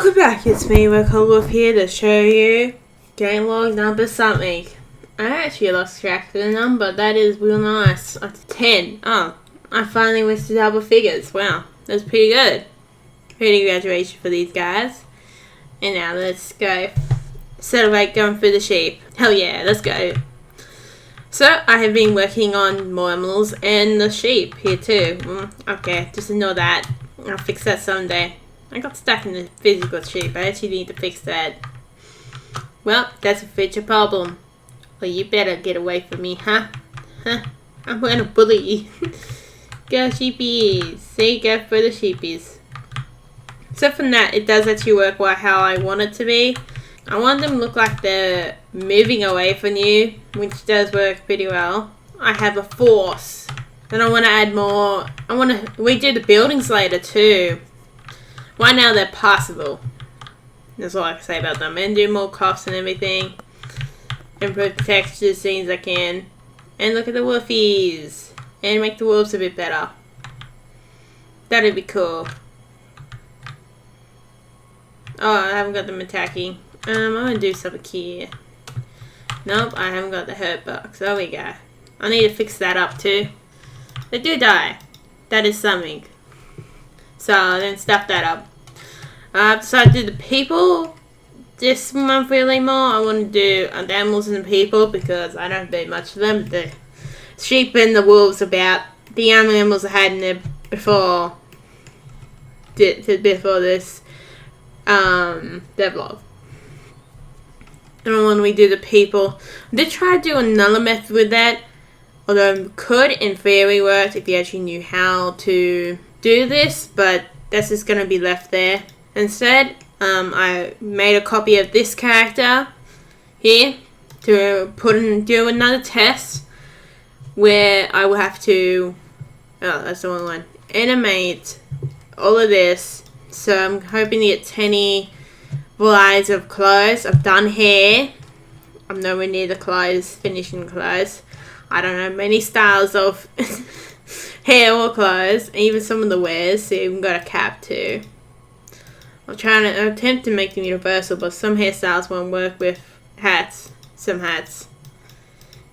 Welcome back, it's me, Redcollarwolf here to show you game log number something. I actually lost track of the number, that is real nice. 10. Oh, I finally went to double figures. Wow, that's pretty good. Pretty graduation for these guys. And now let's go celebrate going through the sheep. Hell yeah, let's go. So, I have been working on more animals and the sheep here too. Okay, just ignore that. I'll fix that someday. I got stuck in the physical sheep. I actually need to fix that. Well, that's a future problem. Well, you better get away from me, huh? I'm gonna bully you. Go sheepies. See, go for the sheepies. Except from that, it does actually work well how I want it to be. I want them to look like they're moving away from you, which does work pretty well. I have a force. Then I want to add more. I want to redo the buildings later too. Right now they're passable. That's all I can say about them. And do more coughs and everything. Improve the textures as soon as I can. And look at the wolfies. And make the wolves a bit better. That'd be cool. Oh, I haven't got them attacking. I'm gonna do something here. Nope, I haven't got the hurt box. There we go. I need to fix that up too. They do die. That is something. So then stuff that up. I've decided to do the people this month really more. I want to do the animals and the people because I don't do much of them. The sheep and the wolves about the animals I had in there before this devlog. And when we do the people, I did try to do another method with that. Although it could in theory work if you actually knew how to do this, but that's just going to be left there. Instead, I made a copy of this character here to do another test where I will have to, that's the wrong one, animate all of this. So I'm hoping to get 10 varieties of clothes. I've done hair. I'm nowhere near the clothes, finishing clothes. I don't know many styles of hair or clothes, even some of the wears. So even got a cap too. I'm trying to attempt to make them universal, but some hairstyles won't work with hats. Some hats.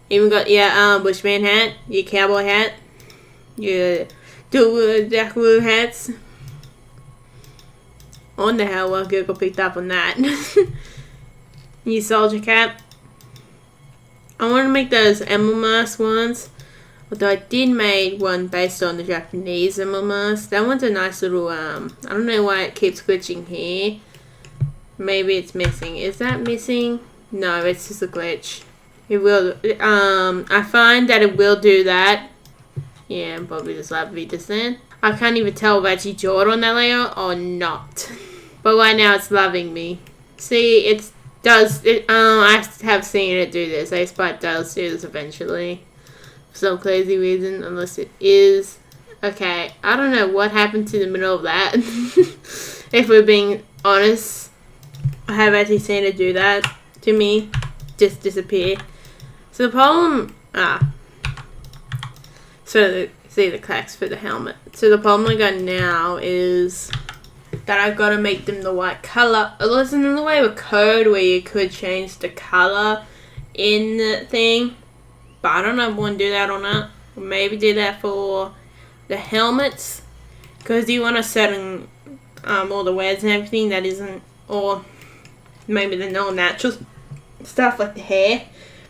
Even got your bushman hat, your cowboy hat, your jackaroo hats. I wonder how well Google picked up on that. Your soldier cap. I want to make those emerald mask ones. Although I did make one based on the Japanese emerald mask. That one's a nice little, I don't know why it keeps glitching here. Maybe it's missing. Is that missing? No, it's just a glitch. It will, I find that it will do that. Yeah, I'm probably just lovely just then. I can't even tell if I actually drawed on that layer or not. But right now it's loving me. See, it does, I have seen it do this. I expect it does do this eventually. For some crazy reason, unless it is. Okay, I don't know what happened to the middle of that. If we're being honest. I have actually seen it do that to me. Just disappear. So the problem, see the cracks for the helmet. So the problem I got now is that I've got to make them the white color. It wasn't in the way of a code where you could change the color in the thing. But I don't know if I want to do that or not. Or maybe do that for the helmets. Because you want to set in all the wears and everything that isn't, or maybe the non-natural stuff like the hair.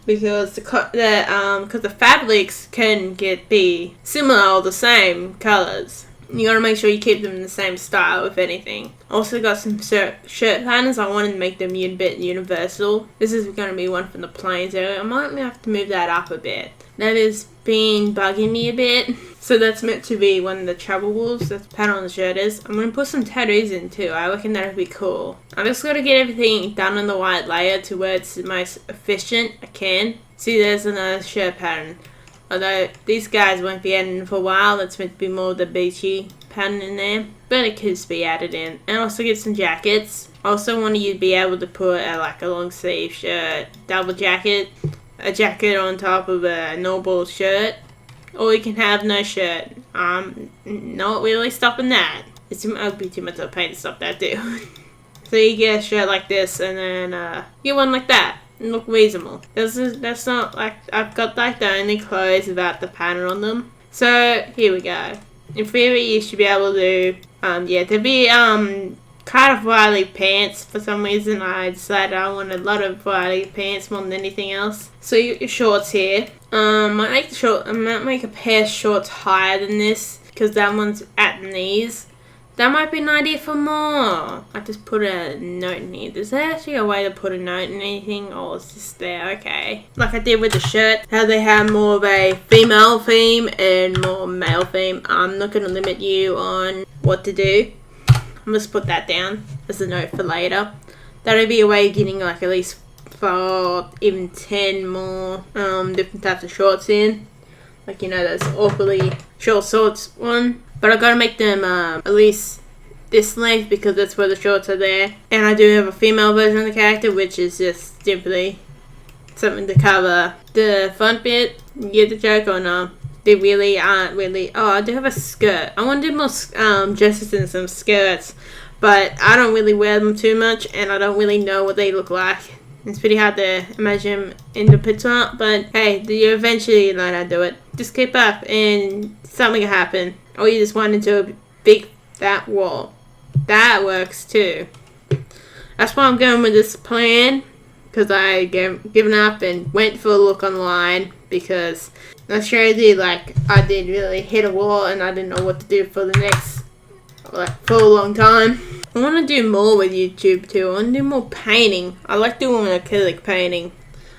Because the fabrics can be similar or the same colors. You gotta make sure you keep them in the same style, if anything. Also got some shirt patterns. I wanted to make them a bit universal. This is gonna be one from the plains area. I might have to move that up a bit. That has been bugging me a bit. So that's meant to be one of the travel wolves. That's the pattern on the shirt is. I'm gonna put some tattoos in too. I reckon that'd be cool. I just gotta get everything done on the white layer to where it's the most efficient I can. See, there's another shirt pattern. Although these guys won't be added in for a while, it's meant to be more of the beachy pattern in there. But it could just be added in. And also get some jackets. Also want you to be able to put like a long sleeve shirt, double jacket, a jacket on top of a normal shirt. Or you can have no shirt. Not really stopping that. It would be too much of a pain to stop that too. So you get a shirt like this, and then get one like that. And look reasonable. That's not like, I've got like the only clothes without the pattern on them. So here we go. In theory, you should be able to, yeah, there'd be kind of wily pants. For some reason, I decided I wanted a lot of wily pants more than anything else. So your shorts here. I might make a pair of shorts higher than this because that one's at the knees. That might be an idea for more. I just put a note in here. Is there actually a way to put a note in anything? Or is this there? Okay. Like I did with the shirt. How they have more of a female theme and more male theme. I'm not going to limit you on what to do. I'm just put that down as a note for later. That'll be a way of getting like at least 4, even 10 more different types of shorts in. Like, you know, those awfully short shorts one. But I gotta make them at least this length because that's where the shorts are there. And I do have a female version of the character, which is just simply something to cover the front bit. You get the joke or no? They really aren't really. Oh, I do have a skirt. I want to do more dresses and some skirts, but I don't really wear them too much, and I don't really know what they look like. It's pretty hard to imagine in the picture, but hey, you eventually learn how to do it. Just keep up and something will happen. Or you just want to do a big fat wall. That works too. That's why I'm going with this plan, because I given up and went for a look online, because I sure did, like, I did really hit a wall and I didn't know what to do for the next, like, for a long time. I want to do more with YouTube too. I want to do more painting. I like doing acrylic painting.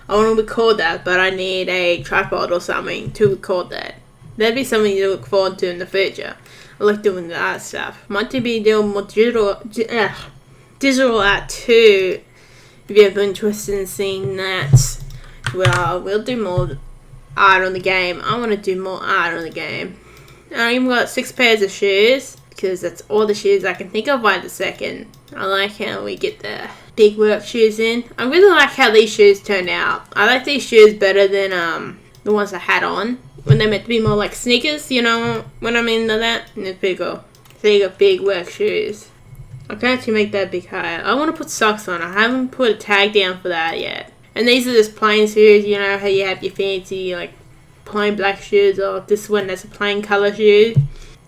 I want to record that, but I need a tripod or something to record that. That'd be something to look forward to in the future. I like doing that stuff. Might be doing more digital art too. If you're interested in seeing that, well, we'll do more art on the game. I want to do more art on the game. I even got 6 pairs of shoes, because that's all the shoes I can think of right this second. I like how we get the big work shoes in. I really like how these shoes turned out. I like these shoes better than the ones I had on, when they're meant to be more like sneakers, you know what I mean by that? And it's pretty cool. So you got big work shoes. I can actually make that big higher. I want to put socks on. I haven't put a tag down for that yet. And these are just plain shoes, you know how you have your fancy like plain black shoes, or this one that's a plain colour shoe.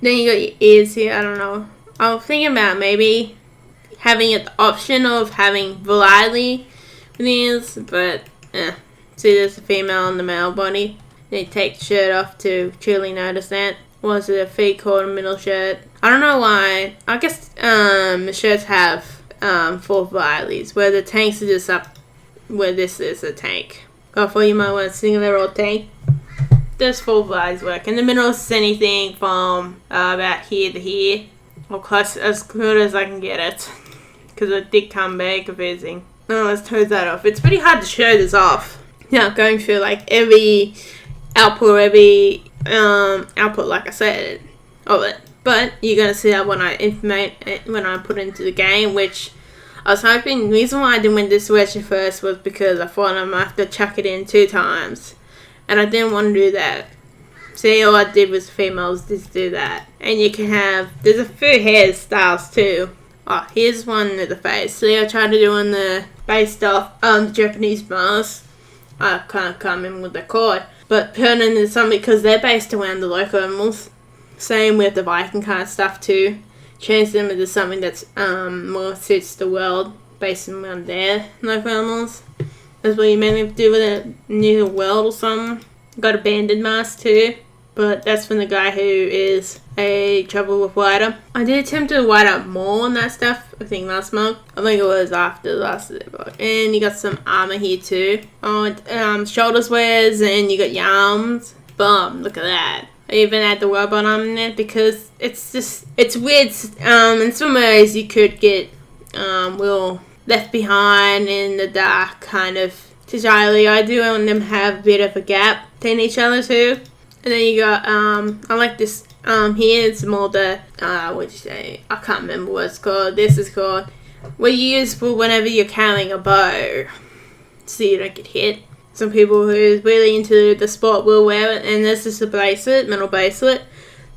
Then you got your ears here. I don't know. I was thinking about maybe having the option of having variety with ears, but see, there's the female and the male body. Then you take the shirt off to truly notice that. Was it a 3/4 middle shirt? I don't know why. I guess the shirts have 4 varieties, where the tanks are just up where this is a tank. I thought you might want a singular or tank. There's 4 varieties work. In the middle is anything from about here to here, or close as good as I can get it, because it did come very confusing. Oh, let's close that off. It's pretty hard to show this off. Yeah, going through like every output, like I said, of it. But you're gonna see that when I put it into the game, which I was hoping. The reason why I didn't win this version first was because I thought I might have to chuck it in 2 times, and I didn't want to do that. See, all I did was females just do that, and you can have. There's a few hairstyles too. Oh, here's one with the face. See, I tried to do on the based off the Japanese mask. I can't come in with the cord, but turn into something because they're based around the local animals. Same with the Viking kind of stuff too. Change them into something that's more suits the world, based around their local animals. That's what you mainly do with a new world or something. Got a banded mask too, but that's from the guy who is a trouble with writer. I did attempt to write up more on that stuff, I think last month. I think it was after the last episode. And you got some armor here too. Oh, shoulders wears, and you got your arms. Boom, look at that. I even had the robot arm in there because it's weird. In some ways you could get left behind in the dark kind of entirely. I do want them to have a bit of a gap between each other too. And then you got I like this here. It's more the what'd you say? I can't remember what it's called. This is called what you use for whenever you're carrying a bow, so you don't get hit. Some people who's really into the sport will wear it, and this is a bracelet, metal bracelet.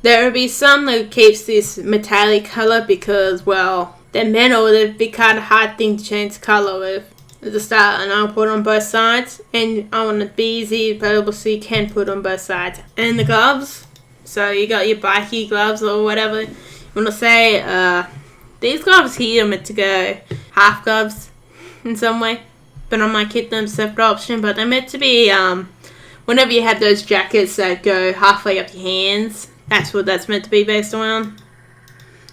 There will be some that keeps this metallic color because, well, they're metal, they'd be kind of hard thing to change colour with at the start, and I'll put on both sides, and I want it to be easy available so you can put on both sides. And the gloves, so you got your bikie gloves or whatever you want to say. These gloves here are meant to go half gloves in some way, but I might keep them separate option. But they're meant to be whenever you have those jackets that go halfway up your hands, that's what that's meant to be based on.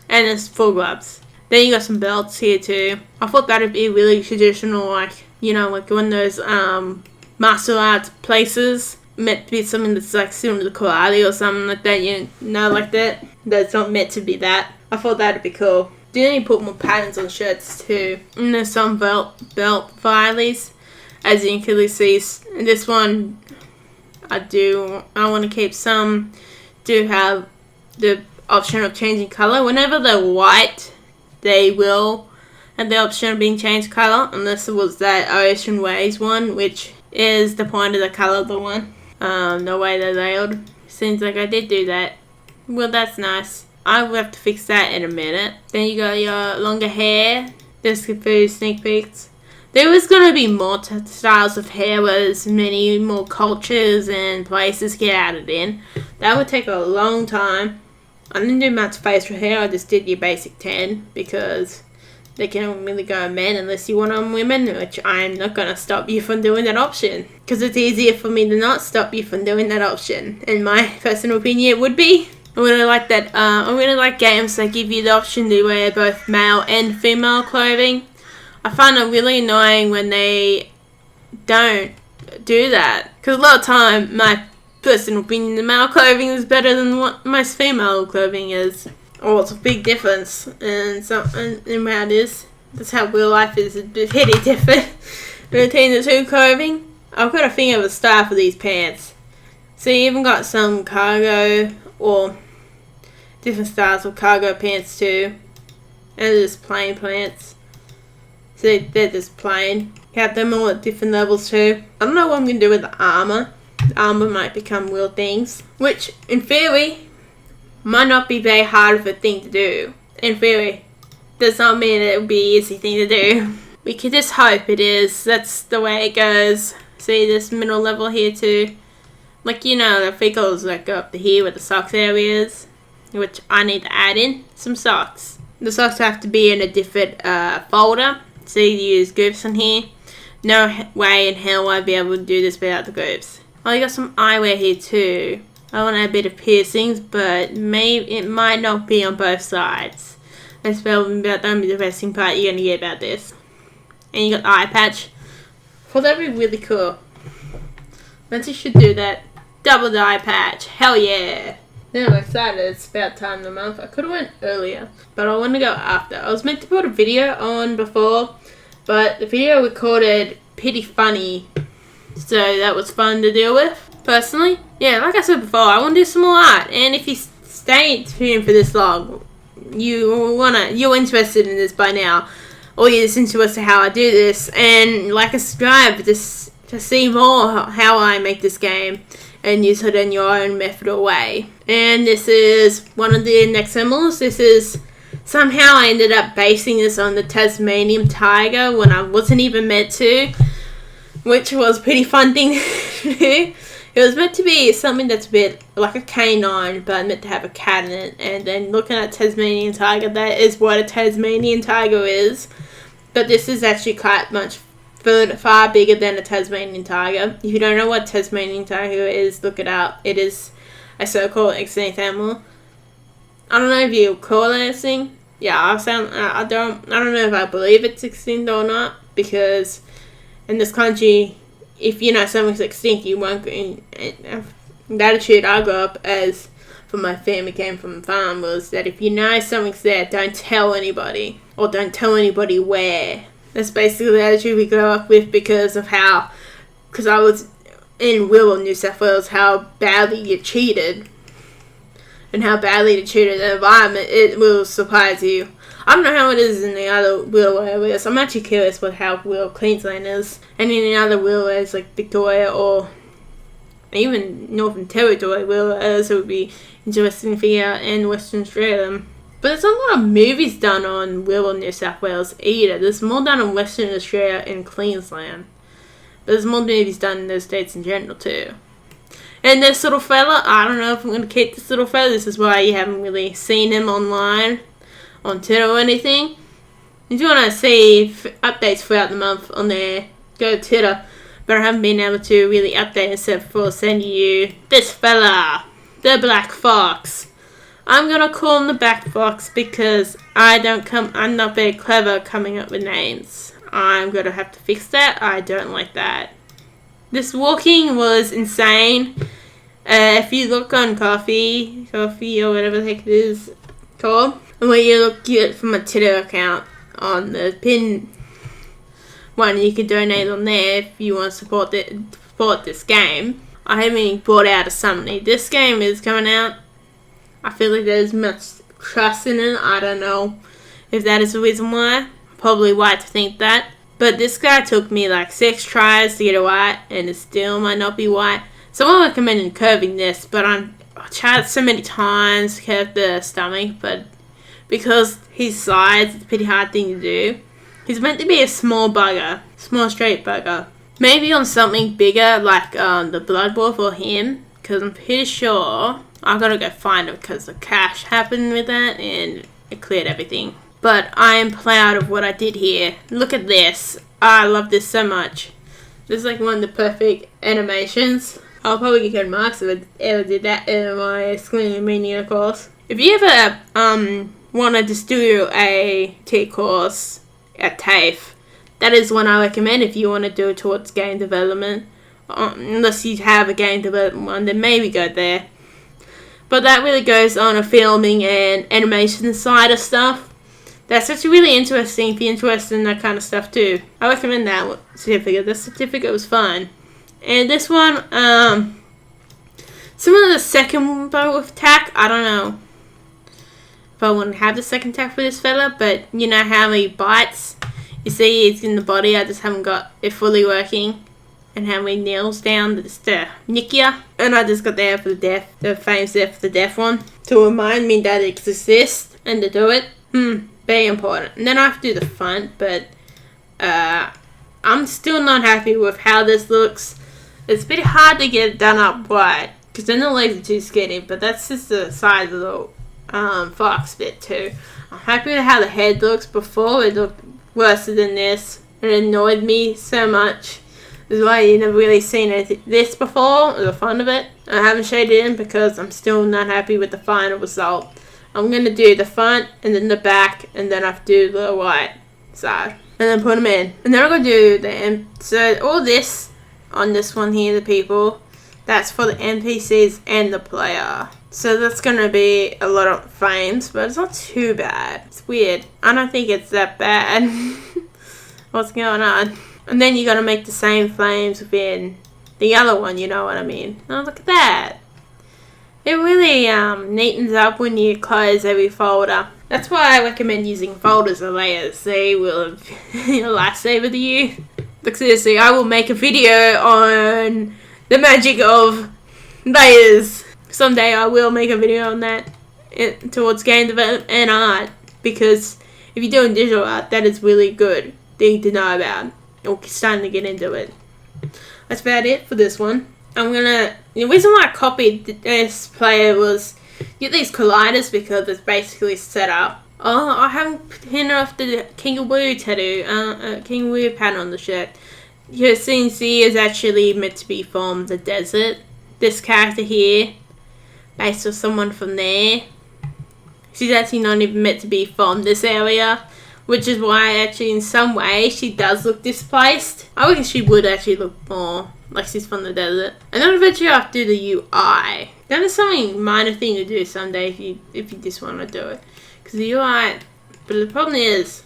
And it's full gloves. Then you got some belts here too. I thought that'd be really traditional, like, you know, like one of those martial arts places. Meant to be something that's like similar to karate or something like that, you know, like that. That's not meant to be that. I thought that'd be cool. Then you put more patterns on shirts too. And there's some belt files, as you can clearly see. And this one, I want to keep some. Do have the option of changing colour. Whenever they're white, they will have the option of being changed colour, unless it was that Ocean Waves one, which is the point of the colour of the one. The way they're layered. Seems like I did do that. Well, that's nice. I will have to fix that in a minute. Then you got your longer hair. This could be sneak peeks. There was going to be more styles of hair, where there's many more cultures and places get added in. That would take a long time. I didn't do much facial hair, I just did your basic 10, because they can't really go on men unless you want on women, which I'm not going to stop you from doing that option. Because it's easier for me to not stop you from doing that option. In my personal opinion, it would be. I really like that. I really like games that give you the option to wear both male and female clothing. I find it really annoying when they don't do that. Because a lot of time, my personal opinion, the male clothing is better than what most female clothing is. Or it's a big difference in how it is. That's how real life is. It's pretty different between the two clothing. I've got to think of a style for these pants. So you even got some cargo or different styles of cargo pants too. And just plain pants. So they're just plain. You have them all at different levels too. I don't know what I'm going to do with the armor. The armor might become real things. Which, in theory, might not be very hard of a thing to do. In theory. Does not mean it would be an easy thing to do. We can just hope it is. That's the way it goes. See this middle level here too. Like, you know, the freckles that go up to here where the socks area is. Which I need to add in some socks. The socks have to be in a different folder. So you use groups on here. No way in hell I'd be able to do this without the groups. Oh, you got some eyewear here too. I want to add a bit of piercings, but maybe it might not be on both sides. That's probably about the only interesting part you're going to get about this. And you got the eye patch. Well, that'd be really cool. Once you should do that. Double the eye patch. Hell yeah. Then I'm excited. It's about time of the month. I could have went earlier, but I want to go after. I was meant to put a video on before, but the video recorded pretty funny. So that was fun to deal with. Personally, yeah, like I said before, I want to do some more art. And if you stay tuned for this long, you're interested in this by now, or you're just interested in how I do this, and like and subscribe just to see more how I make this game and use it in your own method or way. And this is one of the next symbols. This is somehow I ended up basing this on the Tasmanian tiger when I wasn't even meant to, which was a pretty fun thing to do. It was meant to be something that's a bit like a canine, but meant to have a cat in it. And then looking at Tasmanian tiger, that is what a Tasmanian tiger is. But this is actually quite much far bigger than a Tasmanian tiger. If you don't know what Tasmanian tiger is, look it up. It is a so-called extinct animal. I don't know if you call it extinct. Yeah, I don't know if I believe it's extinct or not, because in this country, if you know something's extinct, you won't. The attitude I grew up as from my family came from a farm was that if you know something's there, don't tell anybody, or don't tell anybody where. That's basically the attitude we grew up with because I was in Wirral, New South Wales, how badly you cheated. And how badly you treated the environment, it will surprise you. I don't know how it is in the other Wirral areas. I'm actually curious what how Wirral Queensland is. And in the other Wirral areas like Victoria or even Northern Territory Wirral areas, it would be interesting to figure out in Western Australia. But there's a lot of movies done on Wirral, New South Wales either. There's more done in Western Australia and Queensland. But there's more movies done in those states in general too. And this little fella, I don't know if I'm going to keep this little fella. This is why you haven't really seen him online on Twitter or anything. If you want to see updates throughout the month on there, go to Twitter. But I haven't been able to really update except for sending you this fella, the Black Fox. I'm going to call him the Black Fox because I'm not very clever coming up with names. I'm going to have to fix that. I don't like that. This walking was insane. If you look on coffee or whatever the heck it is called, and when you look it from a Twitter account on the pin one, you can donate on there if you want to support this game. I haven't even bought out a summary. This game is coming out. I feel like there's much trust in it. I don't know if that is the reason why. Probably why to think that. But this guy took me like 6 tries to get it white, and it still might not be white. Someone recommended curving this, but I tried so many times to curve the stomach, but because his size, it's a pretty hard thing to do. He's meant to be a small bugger, small straight bugger. Maybe on something bigger like the Blood Wolf or him, because I'm pretty sure I've got to go find it because the crash happened with that and it cleared everything. But I am proud of what I did here. Look at this. I love this so much. This is like one of the perfect animations. I'll probably get marks if I ever did that in my Screen Media course. If you ever want to just do a T course at TAFE, that is one I recommend if you want to do it towards game development. Unless you have a game development one, then maybe go there. But that really goes on a filming and animation side of stuff. That's actually really interesting if you're interested in that kind of stuff too. I recommend that certificate. The certificate was fun. And this one, similar to the second bow with tack, I don't know if I want to have the second tack for this fella, but you know how he bites? You see it's in the body, I just haven't got it fully working. And how he nails down the nick ya. And I just got there for the death, the famous death for the death one, to remind me that it exists and to do it. Very important. And then I have to do the front, but I'm still not happy with how this looks. It's a bit hard to get it done up right, because then the legs are too skinny, but that's just the size of the fox bit too. I'm happy with how the head looks. Before it looked worse than this. It annoyed me so much. This is why you never really seen this before, the fun of it. I haven't shaded in because I'm still not happy with the final result. I'm going to do the front, and then the back, and then I have to do the white side. And then put them in. And then I'm going to do the so all this on this one here, the people, that's for the NPCs and the player. So that's going to be a lot of frames, but it's not too bad. It's weird. I don't think it's that bad. What's going on? And then you got to make the same frames within the other one, you know what I mean? Oh, look at that. It really neatens up when you close every folder. That's why I recommend using folders or layers. They will be a lifesaver to you. Look, seriously, I will make a video on the magic of layers. Someday I will make a video on that towards game development and art. Because if you're doing digital art, that is really good thing to know about. Or starting to get into it. That's about it for this one. The reason why I copied this player was get these colliders because it's basically set up. Oh, I haven't pinned off the kangaroo tattoo, kangaroo pattern on the shirt. Your CNC is actually meant to be from the desert. This character here, based on someone from there. She's actually not even meant to be from this area. Which is why actually in some way she does look displaced. I reckon she would actually look more like she's from the desert. And then eventually I have to do the UI. That is something minor thing to do someday if you just want to do it. Because the UI, but the problem is,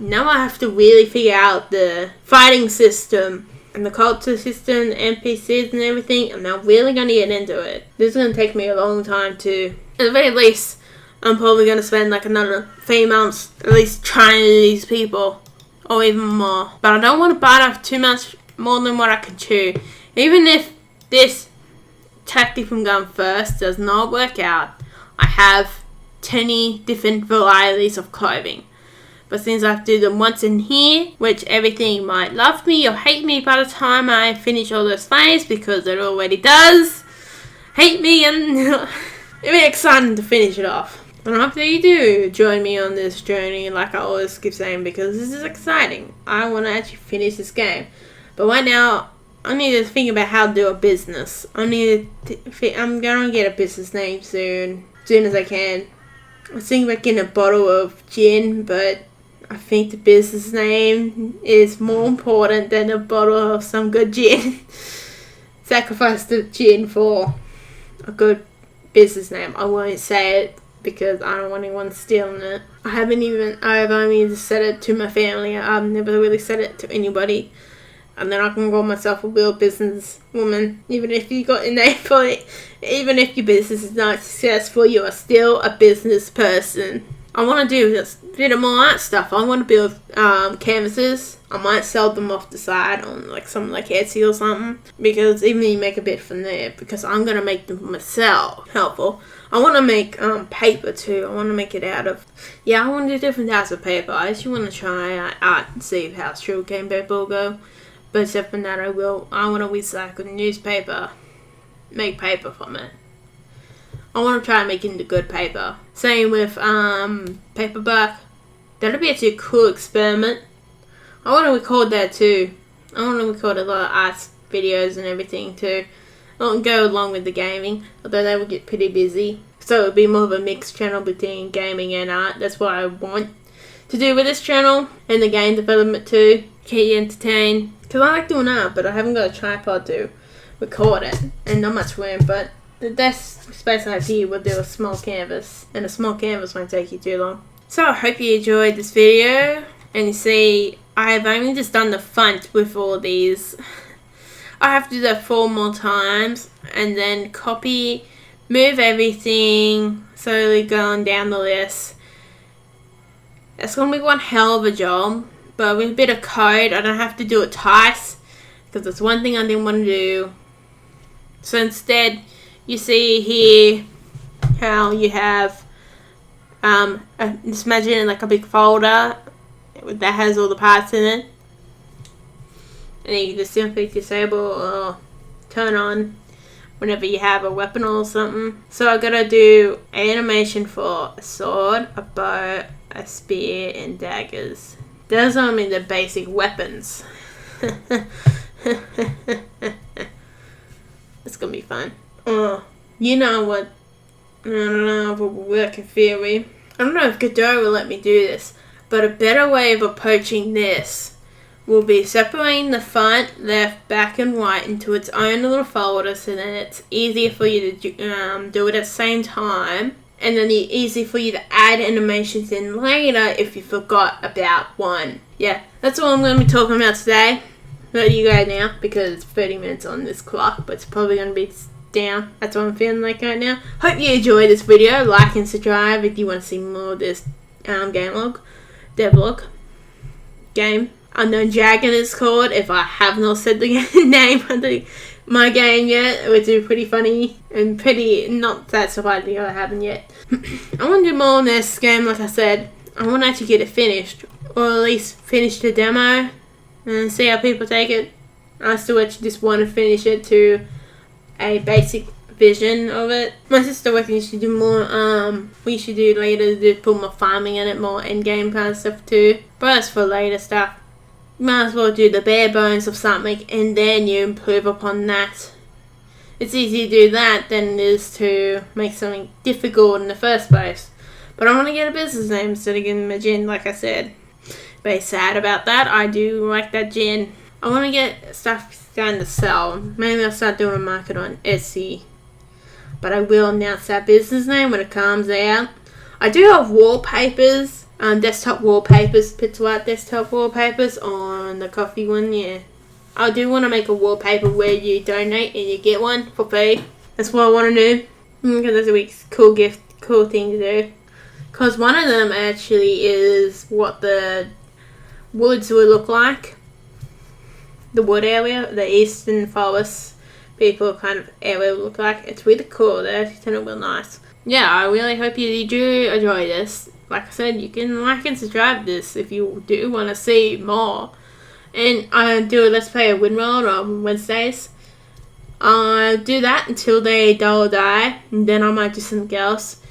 now I have to really figure out the fighting system and the culture system, the NPCs and everything. I'm now really going to get into it. This is going to take me a long time to, at the very least, I'm probably going to spend like another 3 months at least trying to do these people. Or even more. But I don't want to bite off too much more than what I can chew. Even if this tactic from going first does not work out, I have 20 different varieties of clothing. But since I have to do them once in here, which everything might love me or hate me by the time I finish all those slaves, because it already does hate me, and it'll be exciting to finish it off. And I hope that you do join me on this journey, like I always keep saying, because this is exciting. I want to actually finish this game. But right now, I need to think about how to do a business. I'm going to get a business name soon as I can. I was thinking about getting a bottle of gin, but I think the business name is more important than a bottle of some good gin. Sacrifice the gin for a good business name. I won't say it because I don't want anyone stealing it. I've only just said it to my family. I've never really said it to anybody. And then I can call myself a real business woman. Even if you got a name for it, even if your business is not successful, you are still a business person. I want to do this bit of more art stuff. I want to build canvases. I might sell them off the side on like something like Etsy or something, because even you make a bit from there, because I'm going to make them myself. Helpful. I want to make paper too. I want to make it out of, I want to do different types of paper. I actually want to try art and see how sugarcane paper will go. But except for that, I want to recycle newspaper, make paper from it. I want to try and make it into good paper. Same with paperback. That'll be actually a cool experiment. I want to record that too. I want to record a lot of art videos and everything too. I'll go along with the gaming, although they will get pretty busy. So it'll be more of a mixed channel between gaming and art. That's what I want to do with this channel, and the game development too. Keep you entertained. Because I like doing art, but I haven't got a tripod to record it. And not much room, but the desk space I have here will do a small canvas. And a small canvas won't take you too long. So I hope you enjoyed this video. And you see, I have only just done the front with all these. I have to do that 4 more times. And then copy, move everything, slowly going down the list. It's going to be one hell of a job. But with a bit of code, I don't have to do it twice, because that's one thing I didn't want to do. So instead, you see here how you have, just imagine like a big folder that has all the parts in it. And you can just simply disable or turn on whenever you have a weapon or something. So I gotta do an animation for a sword, a bow, a spear, and daggers. Those are only the basic weapons. It's gonna be fun. You know what? I don't know if it will work in theory. I don't know if Godot will let me do this, but a better way of approaching this will be separating the front, left, back, and right into its own little folder, so then it's easier for you to do it at the same time. And then it's easy for you to add animations in later if you forgot about one. Yeah, that's all I'm going to be talking about today. Let you go now, because it's 30 minutes on this clock, but it's probably going to be down. That's what I'm feeling like right now. Hope you enjoyed this video. Like and subscribe if you want to see more of this Devlog game. Unknown Dragon is called, if I have not said the name of my game yet, which is pretty funny and pretty not that surprising I haven't yet. I want to do more on this game, like I said. I want to actually get it finished, or at least finish the demo and see how people take it. I still actually just want to finish it to a basic vision of it. My sister reckons you should do more, we should do later, to put more farming in it, more endgame kind of stuff too. But that's for later stuff. You might as well do the bare bones of something and then you improve upon that. It's easier to do that than it is to make something difficult in the first place. But I want to get a business name instead of getting my gin, like I said. Very sad about that. I do like that gin. I want to get stuff starting to sell. Maybe I'll start doing a market on Etsy. But I will announce that business name when it comes out. I do have wallpapers. Desktop wallpapers, pixel art desktop wallpapers on the coffee one, yeah. I do want to make a wallpaper where you donate and you get one for free. That's what I want to do. Because that's a really cool gift, cool thing to do. Because one of them actually is what the woods will look like. The wood area, the eastern forest people kind of area will look like. It's really cool. They actually turn out real nice. yeah, I really hope you do enjoy this. Like I said, you can like and subscribe this if you do want to see more. And I do a Let's Play of Windworld on Wednesdays. I'll do that until they dull or die, and then I might do something else.